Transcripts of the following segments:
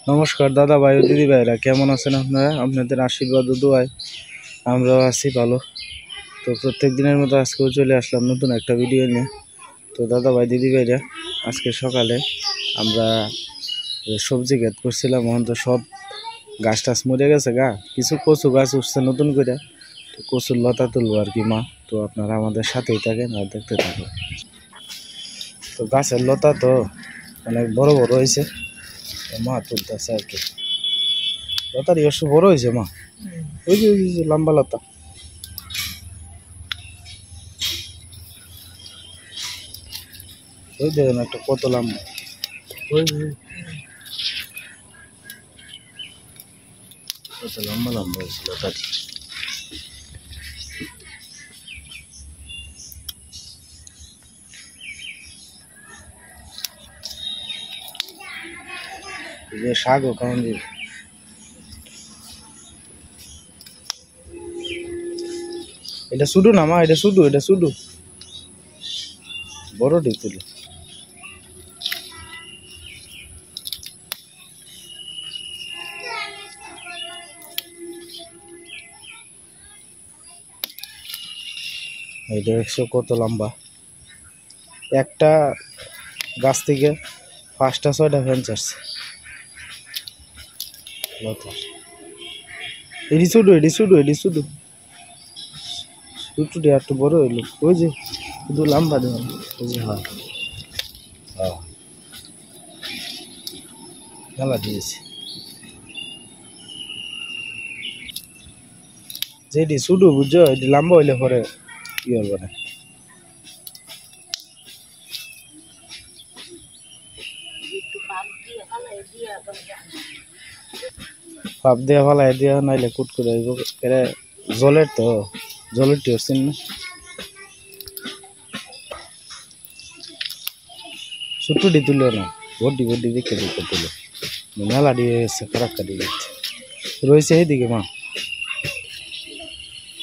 নমস্কার দাদা ভাই ও দিদি ভাইরা, কেমন আছেন আপনারা? আপনাদের আশীর্বাদ ও দোয়ায় আমরাও আছি ভালো। তো প্রত্যেক দিনের মতো আজকেও চলে আসলাম নতুন একটা ভিডিও নিয়ে। তো দাদা ভাই দিদি ভাইরা, আজকে সকালে আমরা সবজি ক্ষেত করছিলাম, এখন তো সব গাছ টাছ মরে গেছে কিছু কচু গাছ উঠছে নতুন করে। তো কচুর লতা তুলবো আর কি মা। তো আপনারা আমাদের সাথেই থাকেন আর দেখতে থাকেন। তো গাছের লতা তো অনেক বড় বড় হয়েছে, মা তুলতেছে আর কি। লতার একটু বড় হয়েছে মা, ওই যে লম্বা লতা, ওই দেখেন একটা কত লম্বা, ওই কত লম্বা লম্বা হয়েছে লতাটি। শাকও কেমন দিবে, এটা শুধু না মা, এটা শুধু বড়টি তুলে। এটা 100 কত লম্বা, একটা গাছ থেকে 5টা 6টা ফ্যান চাচ্ছে লতা। এটি শুধু ছোটটি একটু বড় হইলো, ওই যে শুধু লম্বা দেওয়া, ওই যে হ্যাঁ হ্যাঁ মেলা দিয়েছে। যেটি শুধু বুঝছো, এটি লম্বা হইলে পরে কি হবে না। পাপ দিয়া ফেলাই দিয়া নাইলে কুট করে এরা জলের তো জলের টিউরছেন না, ছোটটি তুলে না, বড্ডি দেখে তুলে মেলা দিয়ে গেছে, খারাপ কাটি যাচ্ছে রয়েছে এইদিকে মা,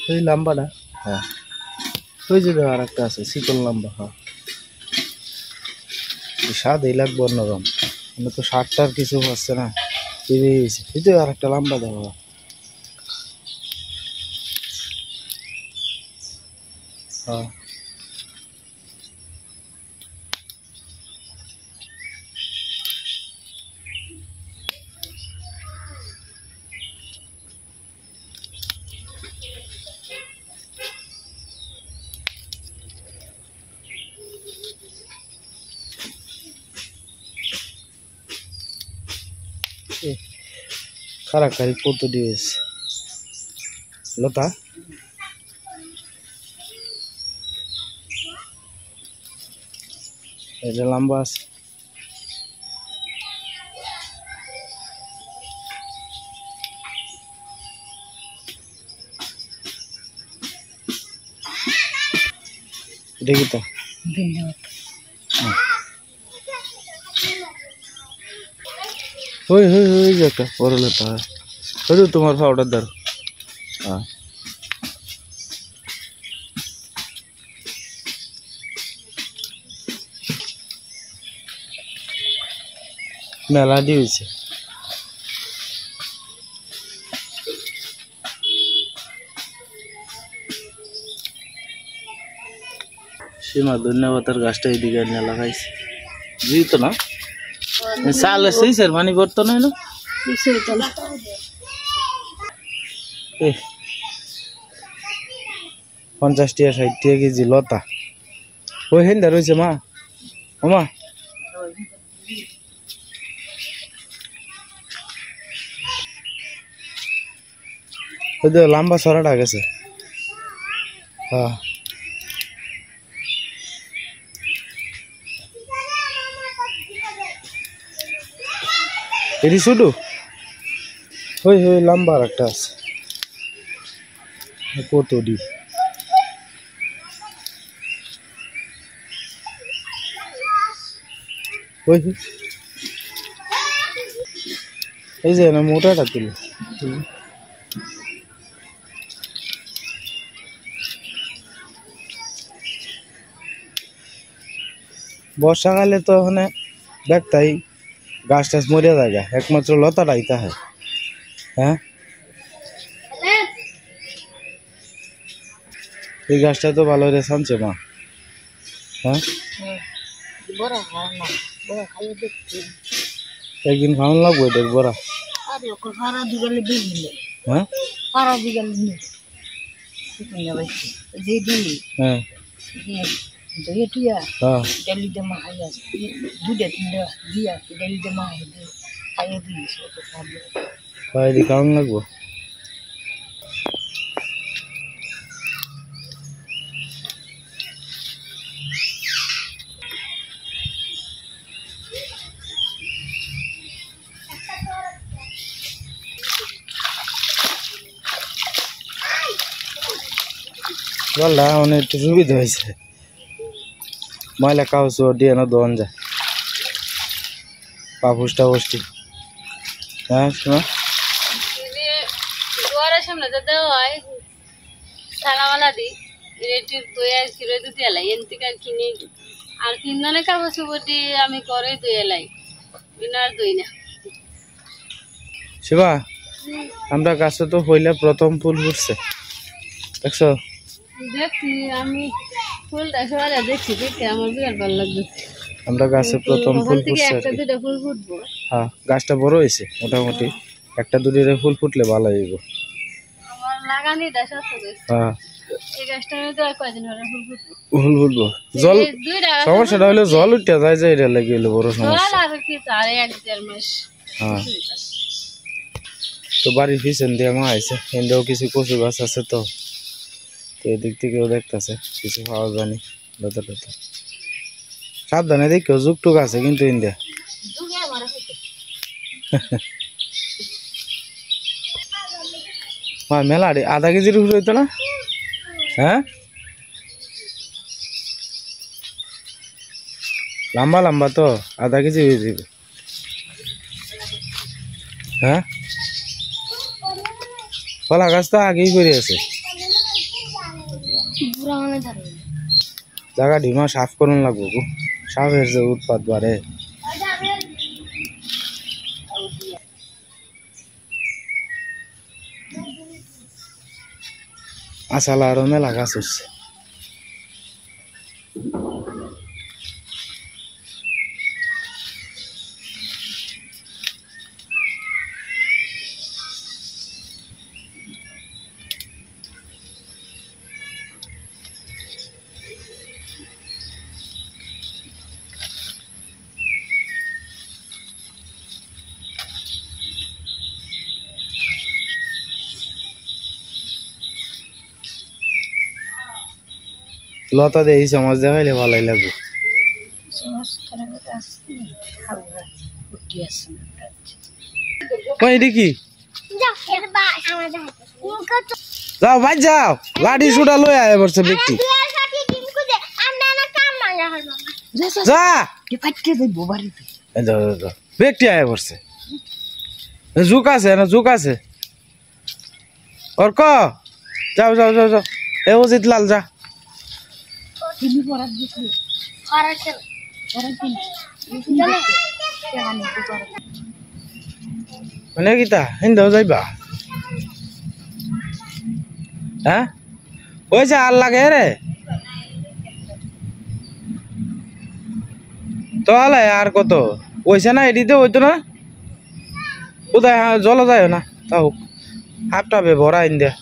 ওই লম্বাটা হ্যাঁ, ওই যে আর একটা আছে শীতল লম্বা, হ্যাঁ স্বাদ এই লাগবে অন্যরকম, মানে তো স্বাদটার কিছু হচ্ছে না, এই যে আর একটা লম্বা দেওয়া, হ্যাঁ খারাপ কত দিয়েছে লতা, এটা লম্বা আছে। এটা কি তা ওই যে একটা বড় লতা, ওই তোমার পাউডার দাও, হ্যাঁ মেলা দিয়েছে। সীমা ধন্যবাদের গাছটা এইদিকে নিয়ে লাগাইছে, বুঝি তো না চাল সেই স্যার পানি করতো না, 50 টাকা 60 টাকা কেজি লতা, ওই হেন্দা রয়েছে মা, ও মা ওই তো লম্বা সরাটা গেছে, হ্যাঁ এটি শুধু ওই লম্বা আর একটা আছে কত ডি, ওই এই যে না মোটাটা তুলে। বর্ষাকালে তো ওখানে দেখতাই গাছ টাছ মরিয়া জায়গা একমাত্র লতাটাই তাহে। হ্যাঁ এই গাছটা তো ভালো রে শানছে মা। হ্যাঁ একদিন খাওয়ান লাগবো এটা বড়া। হ্যাঁ হ্যাঁ খাওয়ান লাগবো। বললা অনেক একটু সুবিধা হয়েছে, ময়লা কাগজ দিয়ে না দোয়ান যায় পাপুস টাপুসটি। হ্যাঁ শোনা দুয়ারের সামনে যেতে হয় সালামালা দি রেটির দইয়া কিরে দিতে এলাই এনতিকার কিনে আর কিনলে কাগজ উপর দিয়ে আমি করে দই এলাই বিনার দই না। শিবা আমরা গাছে তো হইলে প্রথম ফুল ফুটছে দেখছো? দেখছি আমি ফুলটা সবাই দেখছি দেখে আমার বিরাট ভালো লাগছে। আমরা গাছে প্রথম ফুল ফুটছে একটা দুটা ফুল ফুটবো। হ্যাঁ গাছটা বড় হয়েছে মোটামুটি, একটা দুটি ফুল ফুটলে ভালো হইব। আমার লাগানিটা সত্য হ্যাঁ এই গাছটা তো আর কয়দিন হলে ফুল ফুটবো। ফুল ফুটবো জল সমস্যাটা হইলে জল উঠতে যায় যে এটা লাগে হইলে বড় সমস্যা। আর কি তার 1-1.5 মাস। হ্যাঁ তো বাড়ির পিছন দিয়ে মা আইছে এন্ডেও কিছু কচু গাছ আছে তো এদিক থেকেও দেখতেছে কিছু পাওয়া যায়নি লতা টতা। সাবধানে দেখো যুগটুক আছে কিন্তু ইন্ডিয়া মেলা আধা কেজির উপরে হইতো না? হ্যাঁ লম্বা লম্বা তো আধা কেজি হয়ে যাবে। হ্যাঁ কলা গাছ তো আগেই করে আছে, জায়গা ঢিমা সাফ করুন লাগবো গো, সাফের যে উৎপাত বাড়ে। আসালা আরো মেলা গাছ হচ্ছে। লতা দিয়ে এই সমাজ দেখাইলে ভালোই লাগবে। কি যাও ভাই যাও লাঠি সুটা লই আয় বলছে ব্যক্তি যা ব্যক্তি আয় পড়ছে ঝুঁক আছে না ঝুঁক আছে অর্ক যাও যাও যাও যাও এ অজিত লাল যা মানে কিতা হিন্দাও যাইবা? হ্যাঁ ওইছে আর লাগে রে তাহলে আর কত ওইছে না এডিতে হইতো না কোথায় জল যায় না তাও হাফটাবে ভরা ইন্ডিয়া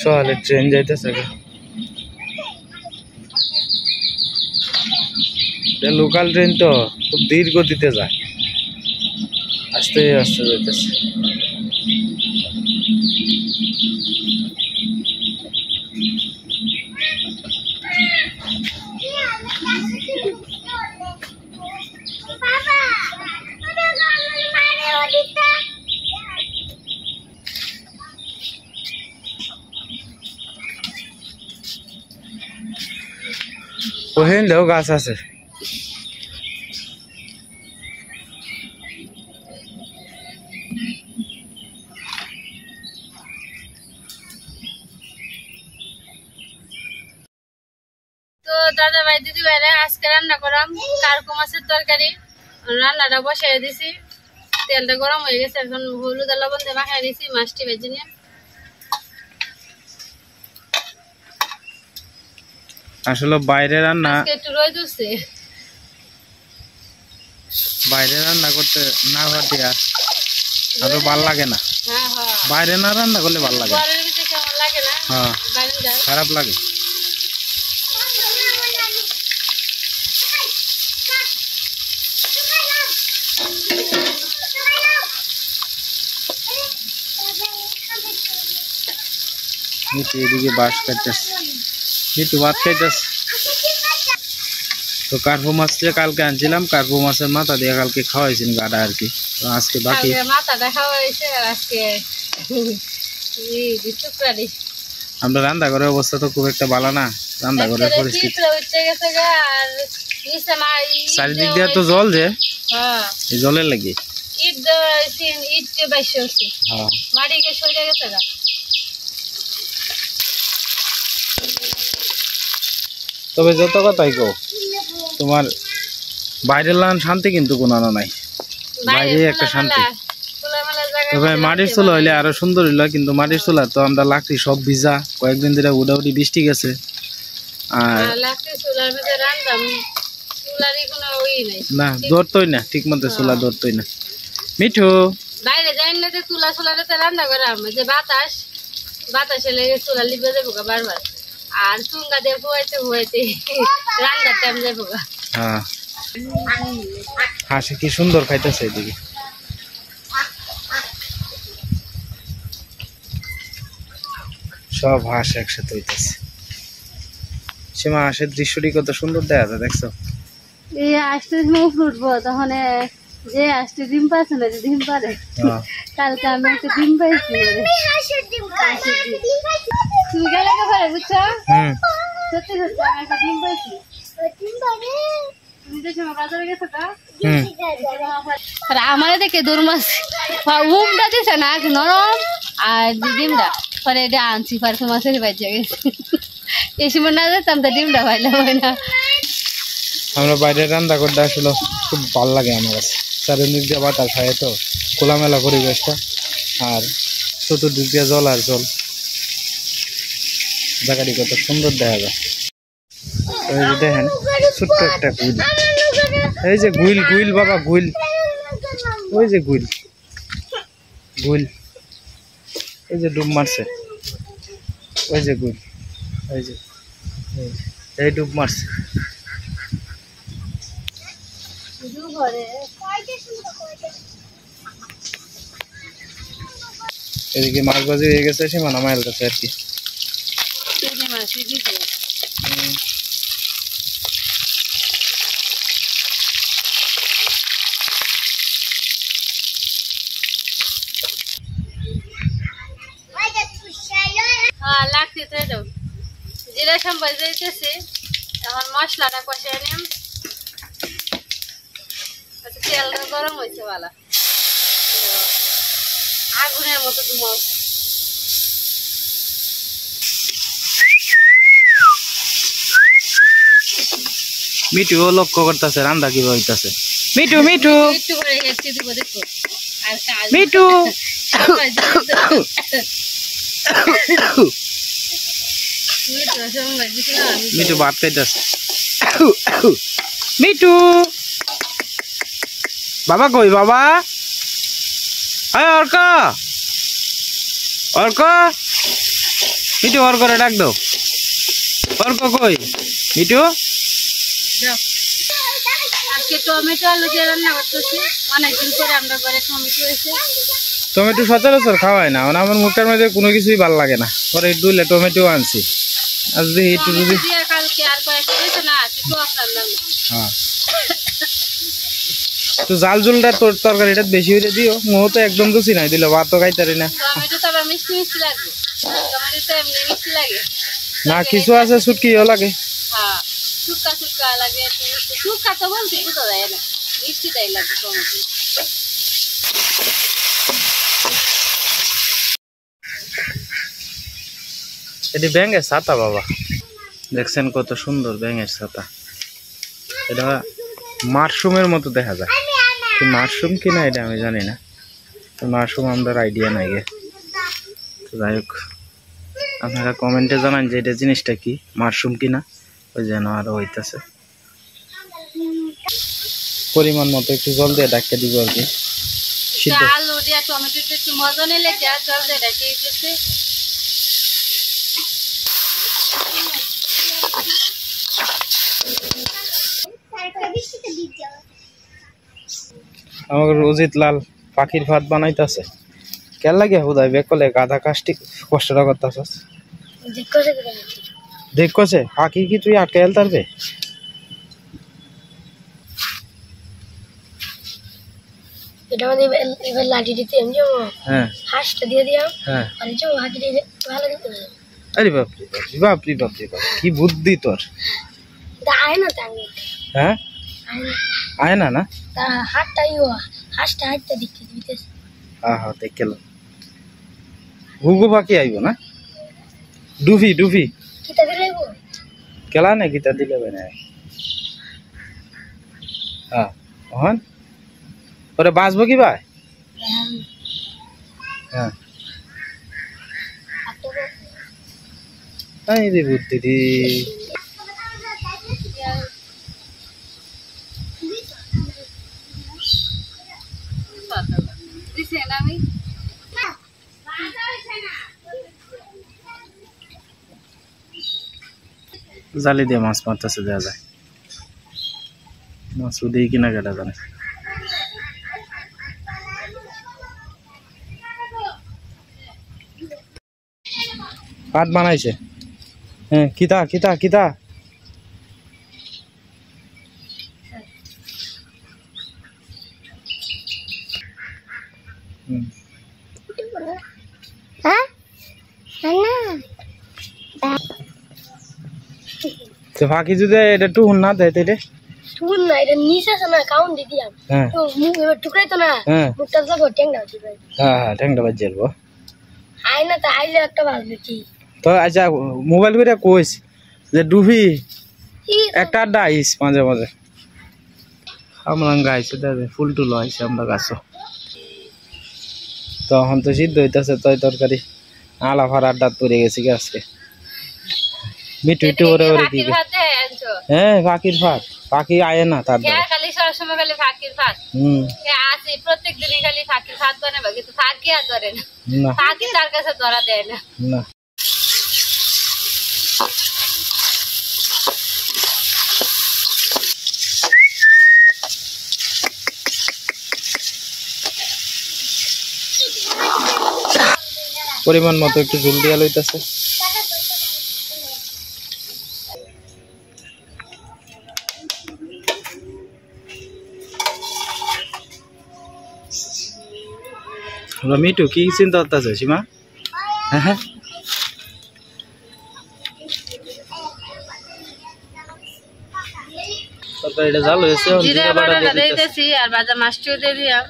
সকালে ট্রেন যাইতেছে লোকাল ট্রেন তো খুব ধীর গতিতে যায় আস্তে আস্তে যাইতেছে। ওহেন দেও গাছ আছে তো দাদা ভাই দিদি ভাইরা আজকে রান্না করাম কারকো মাছের তরকারি। রান্নাটা বসাই দিছি, তেলটা গরম হয়ে গেছে, এখন হলুদ আর লবণ দিয়ে মাখাই দিছি, মাছটি ভেজে নিয়ে। আসলে বাইরে রান্না একটু রয়ে দিচ্ছে, বাইরে রান্না করতে না ভাটিয়া আরো ভাল লাগে না। হ্যাঁ হ্যাঁ, বাইরে না রান্না করলে ভাল লাগে, ঘরের ভিতরে কেমন লাগে না, হ্যাঁ বাইরে খারাপ লাগে। মিটু এদিকে বাঁশ কাটতেছে, মিটু ভাত খাইতেছে। তো কার্পো মাছ যে কালকে আনছিলাম, কার্পো মাছের মাথা দিয়ে কালকে খাওয়াইছেন গাডা আর কি। তো আজকে বাকি মাথাটা খাওয়া হয়েছে, আর আজকে আমরা রান্না ঘরের অবস্থা তো খুব একটা ভালো না, রান্না ঘরের পরিস্থিতি চারিদিক দিয়ে তো জল যে, এই জলের লাগে তবে যত কথাই কও, তোমার বাইরের লান শান্তি কিন্তু কোনো নাই, বাইরে একটা শান্তি। তবে মাটির চুলা হইলে আরো সুন্দর হইলো, কিন্তু মাটির চুলা তো আমরা লাকড়ি সব ভিজা, কয়েকদিন ধরে উড়াউড়ি বৃষ্টি গেছে। আর না ধরতই না ঠিক মতো, চুলা ধরতই না। মিঠু বাইরে যাই না যে চুলা চুলাতে রান্না করে যে বাতাস বাতাসে লেগে চুলা লিপে যাবো বারবার, আর চুঙ্গা দিয়ে হইতে হইতে রান্নার টাইম যাবো। হ্যাঁ হাসি কি সুন্দর খাইতেছে এদিকে। সব হাঁস একসাথে হইতেছে। সীমা হাঁসের দৃশ্যটি কত সুন্দর দেখা যায়, দেখছো? এই আসতে মুখ উঠবো তখন যে আসতে ডিম পাচ্ছে না, যে ডিম পারে। কালকে আমি একটা ডিম পাইছি, তুমি গেলে পারে বুঝছো? সত্যি সত্যি আমি একটা ডিম পাইছি। আমার দেখে দৌড় মাছ উমটা দিছে না নরম, আর ডিমটা পরে এটা আনছি পারফে মাছের বাচ্চা গেছে। এই সময় না যেতাম তো ডিমটা পাইলাম না। আমরা বাইরে রান্না করতে আসলে খুব ভালো লাগে আমার কাছে, চারিদিক দিয়ে বাতাস হয় তো, খোলামেলা পরিবেশটা, আর চতুর্দিক দিয়ে জল আর জল, জায়গাটি কত সুন্দর দেখা যায়। এই যে দেখেন ছোট্ট একটা গুইল, এই যে গুইল গুইল বাবা গুইল, ওই যে গুইল গুইল, এই যে ডুব মারছে, ওই যে গুইল, এই যে এই ডুব মারছে। এদিকে মাছ বাজি হয়ে গেছে, সীমানা মাইল কাছে আর কি। লাগতে তো জিরা সম্বাই যাইতেছে, এখন মশলাটা কষে নিম। তেলটা গরম হয়েছে ভালো, আগুনের মতো তোমার। মিঠু লক্ষ্য করতেছে রান্না কিভাবে হইতাছে। মিঠু মিঠু একটু করে একটু দিব দেখো, আর কাজ মিঠু মিঠু ভাত খাইতেছে। মিঠু বাবা কই বাবা, আয় অর্ক অর্ক, মিঠু অর্করে ডাক দাও, অর্ক কই মিঠু। আজকে টমেটো আলু দিয়ে রান্না করতেছি, অনেকদিন পরে আমরা ঘরে টমেটো হয়েছে। টমেটো সচরাচর খাওয়াই না, মানে আমার মুখের মধ্যে কোনো কিছুই ভালো লাগে না, পরে দুইলে টমেটো আনছি। আজ দেখি একটু যদি কালকে আর কয়েকটা হয়েছে না, হ্যাঁ তো জাল জুলটা তোর তরকারিটা বেশি হইলে দিও, মোহ তো একদম রুচি নাই, দিলে ভাত তো খাইতারি না। টমেটো তো আবার মিষ্টি মিষ্টি লাগবে, টমেটো তো এমনি মিষ্টি লাগে না, কিছু আছে শুটকিও লাগে। হ্যাঁ শুটকা শুটকা লাগে, শুটকা তো বলছি বুঝা যায় না, মিষ্টিটাই লাগে টমেটো। এটি ব্যাঙ্গে ছাতা বাবা, দেখছেন কত সুন্দর ব্যাঙের ছাতা। এটা মাশরুমের মতো দেখা যায়, মাশরুম কিনা এটা আমি জানি না, মাশরুম আমাদের আইডিয়া নাই গে। তো যাই হোক, আপনারা কমেন্টে জানান যে এটা জিনিসটা কি, মাশরুম কিনা। ওই যেন আরো হইতেছে, পরিমাণ মতো একটু জল দিয়ে ডাক্কে দিব আর কি। আলু দিয়া টমেটো একটু মজা নিলে জল দিয়ে ডাকে দিতেছে। আমার রোজিত লাল পাখির ভাত বানাইতেছে। কেন লাগে হুদাই বেকলে গাধা কাজটি কষ্টটা করতেছস? দেখছে পাখি কি তুই আটকে তারবে? এটা আমাদের এবার লাঠি দিতে হ্যাঁ হাঁসটা দিয়ে দিলাম। হ্যাঁ আর যে হাঁটি দিয়ে ভালো দিতে। আরে বাপরে বাপরে বাপরে বাপ, কি বুদ্ধি তোর! আয় না তাঙ্গে। হ্যাঁ আয় না না তার হাতটা হাঁসটা হাঁটতে দিতে দিতেছে। হ্যাঁ হ্যাঁ দেখ গেল ঘুঘু পাখি আইব না, ডুফি ডুফি কিতা দিলে কেলা না গীতা দিলে না। হ্যাঁ ওহন ওরে বাঁচবো কি ভাই? হ্যাঁ এই রে বুদ্ধি দি। জালি দিয়ে মাছ মারতেছে, দেওয়া যায় মাছ দিয়ে কিনা কেটা জানে। ভাত বানাইছে। হ্যাঁ কিতা কিতা কিতা তো ফাঁকি যদি এটা টুকুন না দেয় তাইলে টুকুন না, এটা নিচে আছে না, কাউন্ট দিয়ে দিলাম। তো মুখ এবার টুকরাই তো না, মুখটা লাগো ট্যাংটা হচ্ছে। হ্যাঁ হ্যাঁ ঠ্যাংটা বাজ যাবো। আয় না তা আইলে একটা বাজবে কি। তো আচ্ছা মোবাইল করে কইস যে ডুবি একটা আড্ডা আইস মাঝে মাঝে। আমরা গাইছে দাদা ফুল টুল আইছে আমরা গাছ। তখন তো সিদ্ধ হইতেছে তয় তরকারি আলা ফার আড্ডা পড়ে গেছি আজকে। মিটু মিটু ওরে ওরে কি হ্যাঁ পাখির ভাত, পাখি আয় না তার খালি সবসময় খালি ফাঁকির ভাত। আসি প্রত্যেক দিনই খালি ফাঁকির ভাত বানাবে, কিন্তু ফাঁকি আর ধরে না, ফাঁকি তার কাছে ধরা দেয় না। না পরিমাণ মতো একটু ঝুল দিয়া লইতেছে। মিটু কি চিন্তা করতেছে সীমা? হ্যাঁ তরকারিটা জাল হয়েছে, জিরা বাটা দিতেছি আর ভাজা মাছটিও দিয়ে দিলাম।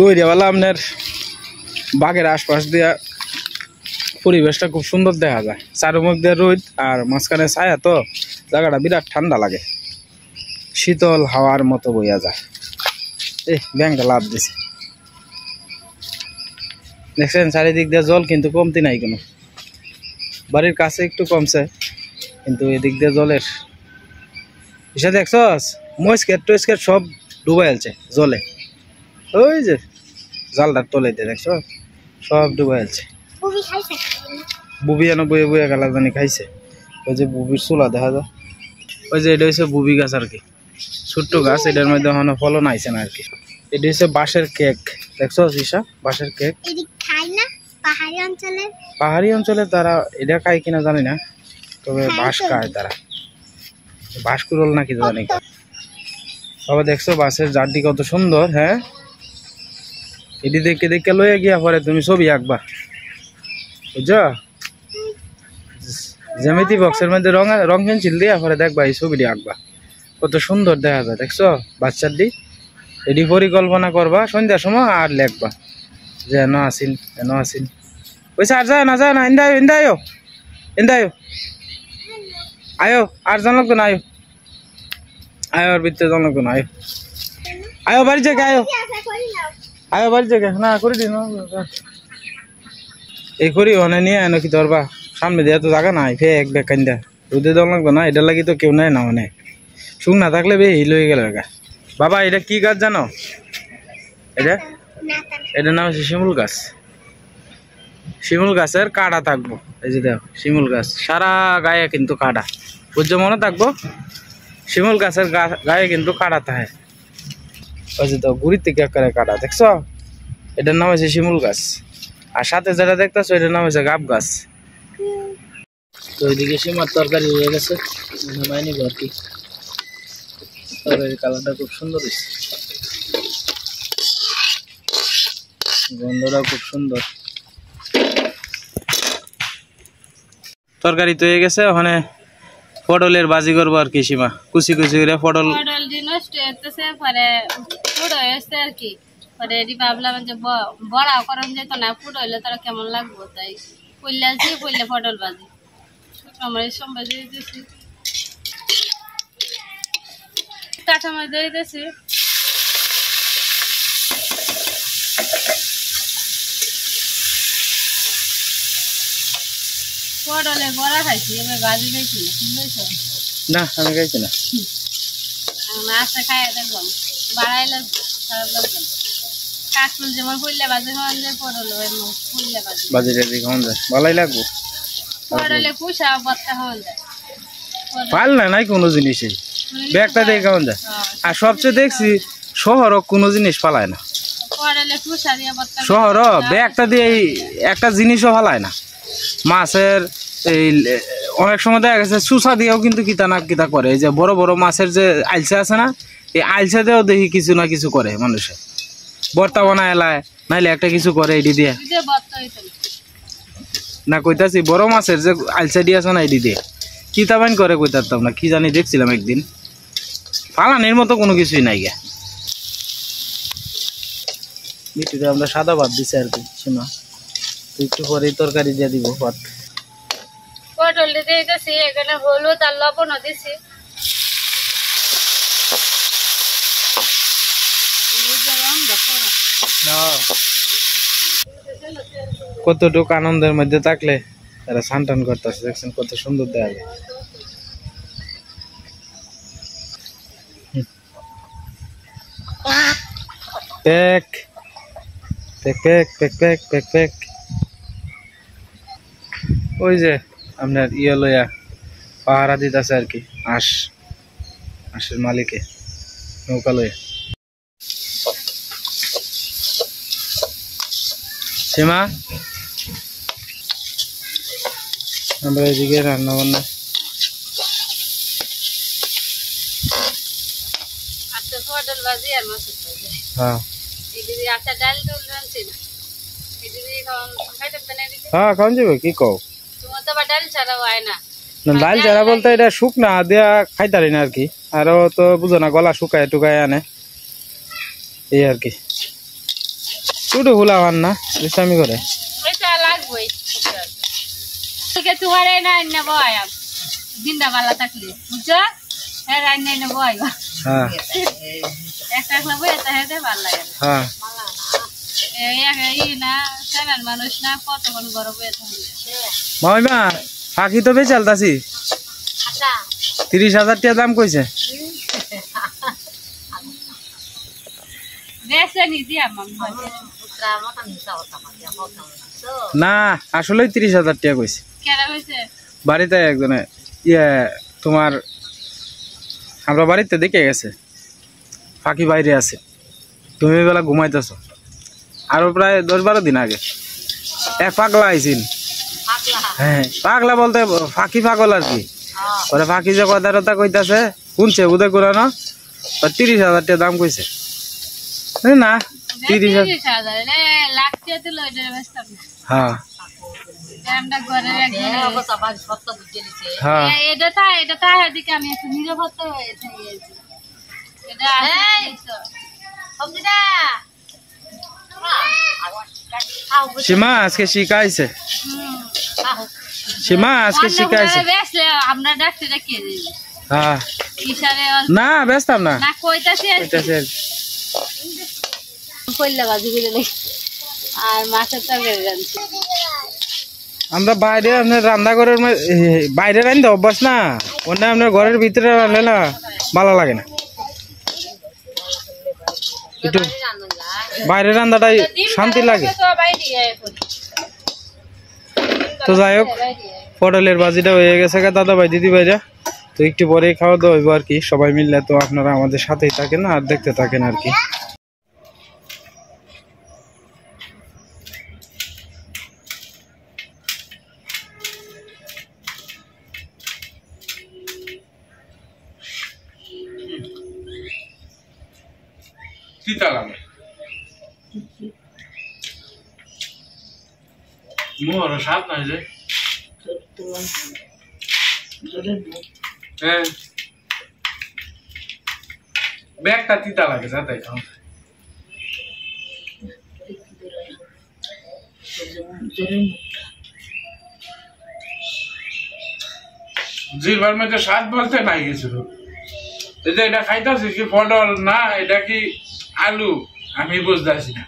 দইরিয়াওয়ালা আপনার বাগের আশপাশ দিয়া পরিবেশটা খুব সুন্দর দেখা যায়, চারুমুখ দিয়ে রোদ আর মাঝখানে ছায়া, তো জায়গাটা বিরাট ঠান্ডা লাগে, শীতল হাওয়ার মতো বইয়া যায়। ব্যাংকটা লাভ দিছে দেখছেন, চারিদিক দিয়ে জল কিন্তু কমতি নাই কোনো, বাড়ির কাছে একটু কমছে কিন্তু এদিক দিয়ে জলের বিষয় দেখছস, মস্কেট টস্কেট সব ডুবাই আলছে জলে। ওই যে জালটার তলে দিয়ে দেখছ সব ডুবাই আলছে। বুবি এনে বয়ে বয়ে গেলা জানি খাইছে। ওই যে বুবির চুলা দেখা যায়, ওই যে এটা হচ্ছে বুবি গাছ আর কি, ছোট্ট গাছ, এটার মধ্যে এখনো ফলন আইছে না আর কি। এটা হচ্ছে বাঁশের কেক, দেখছো ঈশা বাঁশের কেক। পাহাড়ি অঞ্চলে তারা এটা খায় কিনা জানি না, তবে বাঁশ খায় তারা, বাঁশ কুড়ল নাকি জানি। তবে দেখছো বাঁশের জারটি কত সুন্দর। হ্যাঁ এটি দেখে দেখে লইয়া গিয়া পরে তুমি ছবি আঁকবা, বুঝছো? জ্যামিতি বক্সের মধ্যে রং পেন্সিল দিয়া পরে দেখবা এই ছবিটি আঁকবা, কত সুন্দর দেখা যায়, দেখছো? বাচ্চার দি এটি পরিকল্পনা করবা সন্ধ্যার সময় আর লেখবা যে এন আসিন ওইসে আর যায় না ইন্দায়ো আয়ো আর জানলো তো না আয়ো আর ভিতরে জানলো তো না আয়ো বাড়ি থেকে আয়ো বাড়ি থেকে না করে দিন এই করি অনে নিয়ে আনো কি ধরবা সামনে দিয়ে তো জায়গা নাই ফে এক ব্যাগ কান্দা রোদে দেওয়া লাগতো না, এটার লাগি তো কেউ নাই না মানে শুক না থাকলে বে হিল হয়ে গেল। বাবা এটা কি গাছ জানো? এটার নাম হচ্ছে শিমুল গাছ। শিমুল গাছের কাঁটা থাকবো, এই যে দেখো শিমুল গাছ সারা গায়ে কিন্তু কাঁটা, বুঝছো? মনে থাকবো শিমুল গাছের গায়ে কিন্তু কাঁটা থাকে, ওই যে দেখো গুড়ির থেকে একেবারে কাঁটা, দেখছো? এটার নাম হচ্ছে শিমুল গাছ। আর সাথে যেটা দেখতেছো এটার নাম হচ্ছে গাব গাছ। তো ওইদিকে সীমার তরকারি হয়ে গেছে, মাইনি আর কি, তরকারির কালারটা খুব সুন্দর হয়েছে, গন্ধটাও খুব সুন্দর। তরকারি তো হয়ে গেছে, ওখানে পটলের বাজি করবো আর কি। সীমা কুচি কুচি করে পটল নষ্ট হতেছে, পরে পুরো হয়েছে আর কি, পরে এটি ভাবলাম যে বড়া করান যেত না, পুরো হইলে তারা কেমন লাগবো, তাই পড়লে আসি পড়লে পটল বাজি আমার সম্বাদ দিয়ে দিয়েছি, কাঁচামাচ দিয়ে দিয়েছি, পটলে বড়া খাইছি, এবার বাজি খাইছি বুঝেছো? না আমি খাইছি না, আচ্ছা খাই দেখলাম বাড়াই লাগবে, খারাপ লাগবে না। কাঁকরুল যেমন ফুললে বাজি খাওয়ান যায়, পটল ফুললে বাজি টাজি খাওয়ান যায়, ভালোই লাগবো। পটলে পুষা ভর্তা খাওয়ান যায়, পাল না নাই কোনো জিনিসই ব্যাগটা দিয়ে খাওয়ান যায়। আর সবচেয়ে দেখছি শহরও কোনো জিনিস পালায় না, পটলে পুষা দিয়ে ভর্তা, শহরও ব্যাগটা দিয়ে একটা জিনিসও পালায় না। মাছের এই অনেক সময় দেখা গেছে চুষা দিয়েও কিন্তু কিতা না কিতা করে, এই যে বড় বড় মাছের যে আলসা আছে না, এই আলসা দিয়েও দেখি কিছু না কিছু করে মানুষে, ভর্তা বানায় এলায় নাইলে একটা কিছু করে এটি দিয়ে না, কইতাছি বড় মাছের যে আলসা দিয়ে আছে না এটি দিয়ে কিতা বাইন করে কইতাম না, কি জানি দেখছিলাম একদিন, ফালানির মতো কোনো কিছুই নাই গে। মিটিতে আমরা সাদা ভাত দিছি আর কি, সীমা একটু পরে তরকারি দিয়ে দিব ভাত। পটল দিয়ে দিতেছি, এখানে হলুদ আর লবণও দিছি, কতটুকু আনন্দের মধ্যে থাকলে তারা স্নান টান করতেছে, দেখছেন কত সুন্দর দেখা যায়। Pack pack pack pack pack pack pack ওই যে আপনার ইয়ে লইয়া পাহারা দিতেছে আর কি, আঁশের মালিকে নৌকা লইয়া। সীমা আমরা এদিকে রান্না বান্না পটল ভাজি আর মাছের ভাজি, হ্যাঁ আচ্ছা ডাল টুল রাঁধছি না, হ্যাঁ খাওয়ান যাবে কি কও? তোমার তো ডাল ছাড়াও হয় না, ডাল ছাড়া বলতে এটা শুকনা দেয়া খাইতারি না আর কি, আরো তো বুঝো না গলা শুকায় টুকায় আনে এই আর কি, শুধু হুলা হন না বিশ্রামি করে লাগবে তোমার না বয় দিনটা ভালো থাকলে বুঝছো, হ্যাঁ রান্না না বয় হ্যাঁ একটা বই হেঁটে ভালো লাগে, হ্যাঁ মানুষ না কতক্ষণ বড় বয়ে থাকবে। মামিমা পাখি তো বেশি আলতাছি 30,000 টাকা দাম কইছে, না আসলে 30,000 টাকা কইছে বাড়িতে একজনে ইয়ে তোমার আমরা বাড়িতে দেখে গেছে পাখি বাইরে আছে, তুমি বেলা ঘুমাইতেছো, আরো প্রায় 10-12 দিন আগে এক পাগলা আইছিল, হ্যাঁ পাগলা বলতে ফাঁকি পাগল আর কি, ওরা ফাঁকি যে কথা কইতাছে শুনছে উদয় করানো 30,000 টাকা দাম কইছে না 30,000 30,000 এটা লাখ টাকা তো লইতে ব্যস্তাম না হ্যাঁ আমরা ঘরে রাখি হ্যাঁ এটা তা এদিকে আমি একটু নিরাপত্তা হয়ে থাকি এটা সবজিটা সীমা আজকে শিখাইছে সীমা আজকে শিখাইছে আমরা ডাক্তারটা কে দিই হ্যাঁ ইশারে না ব্যস্তাম না না কইতাছি কইলা বাজু করে লাই আর মাছের তরকারি রাঁধছি আমরা বাইরে আপনার রান্নাঘরের বাইরে রান্ধতে অভ্যাস না অন্য আপনার ঘরের ভিতরে রান্না না ভালো লাগে না একটু বাইরে রান্নাটাই শান্তি লাগে তো যাই হোক পটলের বাজিটা হয়ে গেছে দাদা ভাই দিদি ভাইরা তো একটু পরে খাওয়া দাওয়া হইব আর কি সবাই মিললে তো আপনারা আমাদের সাথেই থাকেন আর দেখতে থাকেন আর কি তিতা লাগে মোর স্বাদ নাই যে হ্যাঁ ব্যাগটা তিতা লাগে যাতে খাও জিরবার মধ্যে স্বাদ বলতে নাই গেছিল এটা খাইতেছি কি পটল না এটা কি আলু আমি বুঝতেছি না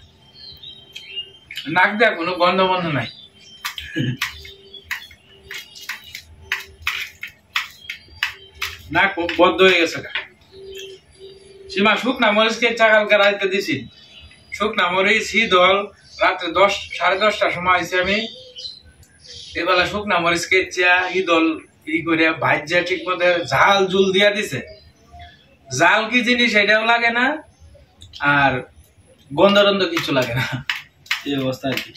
নাক দেয়া কোনো গন্ধ বন্ধ নাই না খুব বদ্ধ হয়ে গেছে সীমা শুকনা মরিচ কেচা কালকে রাইতে দিছি শুকনা মরিচ হিদল রাত্রে 10-10:30টার সময় আইছি আমি এবেলা শুকনা মরিচ কেচা হিদল ই করে ভাজ্যা ঠিক মতো ঝাল জুল দিয়া দিছে জাল কি জিনিস এটাও লাগে না আর গন্ধ টন্ধ কিছু লাগে না এই অবস্থা আর কি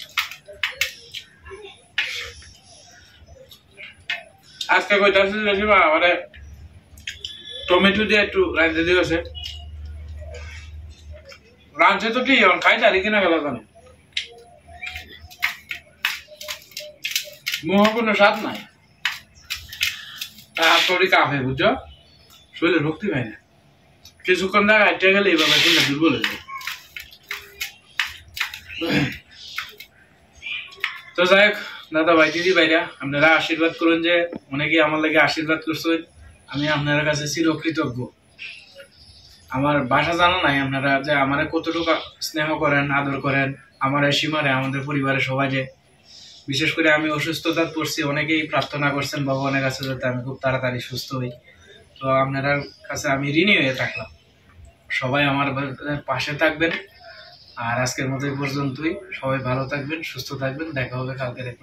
আজকে কইতাছি সীমা মানে টমেটো দিয়ে একটু রাঁধতে দিয়েছে রাঁধছে তো ঠিক এখন খাই তারি কিনা গেল কেন মুহ কোনো স্বাদ নাই তারপরে কাফে বুঝছো শরীরে রক্তি পাই না কিছুক্ষণ দেখা হাঁটতে গেলে এইভাবে কিনা দুর্বল হয়ে যায় তো যাই হোক দাদা ভাই দিদি ভাইরা আপনারা আশীর্বাদ করুন যে অনেকেই আমার লাগে আশীর্বাদ করছেন আমি আপনার কাছে চিরকৃতজ্ঞ আমার বাসা জানা নাই আপনারা যে আমার কতটুকু স্নেহ করেন আদর করেন আমার সীমারে আমাদের পরিবারের সবাই যে বিশেষ করে আমি অসুস্থতায় পড়ছি অনেকেই প্রার্থনা করছেন ভগবানের কাছে যাতে আমি খুব তাড়াতাড়ি সুস্থ হই তো আপনার কাছে আমি ঋণী হয়ে থাকলাম সবাই আমার পাশে থাকবেন আর আজকের মতো এই পর্যন্তই সবাই ভালো থাকবেন সুস্থ থাকবেন দেখা হবে কালকের এক